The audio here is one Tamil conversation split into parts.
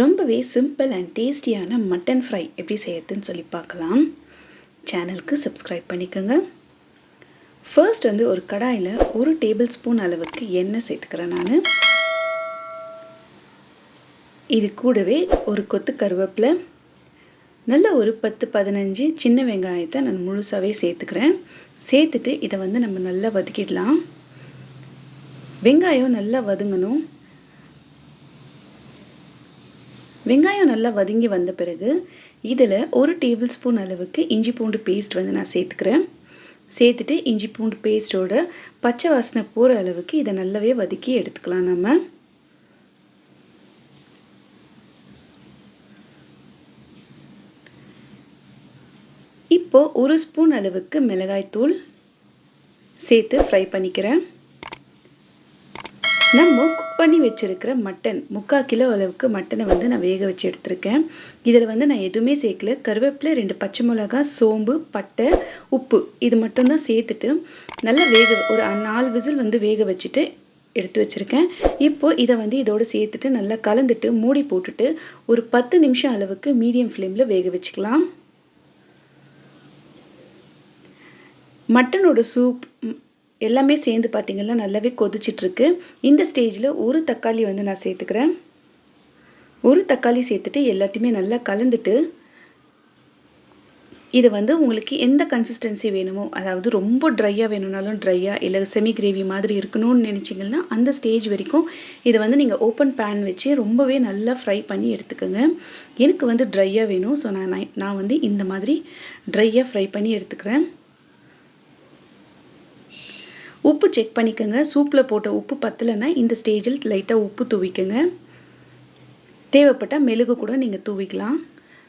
ரொம்பவே சிம்பிள் அண்ட் டேஸ்டியான மட்டன் ஃப்ரை எப்படி செய்யறதுன்னு சொல்லி பார்க்கலாம். சேனலுக்கு சப்ஸ்கிரைப் பண்ணிக்கோங்க. ஃபர்ஸ்ட் ஒரு கடாயில் 1 டேபிள் ஸ்பூன் அளவுக்கு எண்ணெய் சேர்த்துக்கிறேன் நான். இது கூடவே ஒரு கொத்து கருவேப்பிலை, நல்ல ஒரு 10-15 சின்ன வெங்காயத்தை நான் முழுசாகவே சேர்த்துக்கிறேன். சேர்த்துட்டு இதை நம்ம நல்லா வதக்கிடலாம். வெங்காயம் நல்லா வதங்கணும். வெங்காயம் நல்லா வதங்கி வந்த பிறகு இதில் 1 டேபிள் ஸ்பூன் அளவுக்கு இஞ்சி பூண்டு பேஸ்ட் நான் சேர்த்துக்கிறேன். சேர்த்துட்டு இஞ்சி பூண்டு பேஸ்ட்டோட பச்சை வாசனை போகிற அளவுக்கு இதை நல்லாவே வதக்கி எடுத்துக்கலாம். நம்ம இப்போது 1 ஸ்பூன் அளவுக்கு மிளகாய்த்தூள் சேர்த்து ஃப்ரை பண்ணிக்கிறேன். நம்ம குக் பண்ணி வச்சுருக்கிற மட்டன் 3/4 கிலோ அளவுக்கு மட்டனை நான் வேக வச்சு எடுத்திருக்கேன். இதில் நான் எதுவுமே சேர்க்கல. கருவேப்பிலை, 2 பச்சை மிளகாய், சோம்பு, பட்டை, உப்பு இது மட்டும்தான் சேர்த்துட்டு நல்லா ஒரு 4 விசில் வேக வச்சுட்டு எடுத்து வச்சுருக்கேன். இப்போது இதை இதோடு சேர்த்துட்டு நல்லா கலந்துட்டு மூடி போட்டுட்டு ஒரு 10 நிமிஷம் அளவுக்கு மீடியம் ஃப்ளேமில் வேக வச்சுக்கலாம். மட்டனோட சூப் எல்லாமே சேர்ந்து பார்த்திங்கன்னா நல்லாவே கொதிச்சிட்ருக்கு. இந்த ஸ்டேஜில் ஒரு தக்காளி நான் சேர்த்துக்கிறேன். ஒரு தக்காளி சேர்த்துட்டு எல்லாத்தையுமே நல்லா கலந்துட்டு இதை உங்களுக்கு எந்த கன்சிஸ்டன்சி வேணுமோ, அதாவது ரொம்ப ட்ரையாக வேணும்னாலும் ட்ரையாக, இல்லை செமி கிரேவி மாதிரி இருக்கணும்னு நினச்சிங்கன்னா அந்த ஸ்டேஜ் வரைக்கும் இதை நீங்கள் ஓப்பன் பேன் வச்சு ரொம்பவே நல்லா ஃப்ரை பண்ணி எடுத்துக்கோங்க. எனக்கு ட்ரையாக வேணும். ஸோ நான் இந்த மாதிரி ட்ரையாக ஃப்ரை பண்ணி எடுத்துக்கிறேன். உப்பு செக் பண்ணிக்கோங்க. சூப்பில் போட்ட உப்பு பத்தலைன்னா இந்த ஸ்டேஜில் லைட்டாக உப்பு தூவிக்கோங்க. தேவைப்பட்டால் மெழுகு கூட நீங்கள் தூவிக்கலாம்.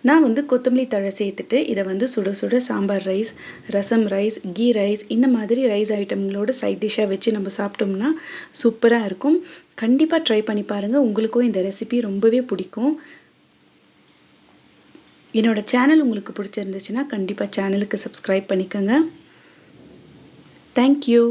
நான் கொத்தமல்லி தழை சேர்த்துட்டு இதை சுட சுட சாம்பார் ரைஸ், ரசம் ரைஸ், கீ ரைஸ் இந்த மாதிரி ரைஸ் ஐட்டங்களோட சைட் டிஷ்ஷாக வச்சு நம்ம சாப்பிட்டோம்னா சூப்பராக இருக்கும். கண்டிப்பாக ட்ரை பண்ணி பாருங்கள். உங்களுக்கும் இந்த ரெசிபி ரொம்பவே பிடிக்கும். என்னோடய சேனல் உங்களுக்கு பிடிச்சிருந்துச்சுன்னா கண்டிப்பாக சேனலுக்கு சப்ஸ்கிரைப் பண்ணிக்கோங்க. தேங்க்யூ.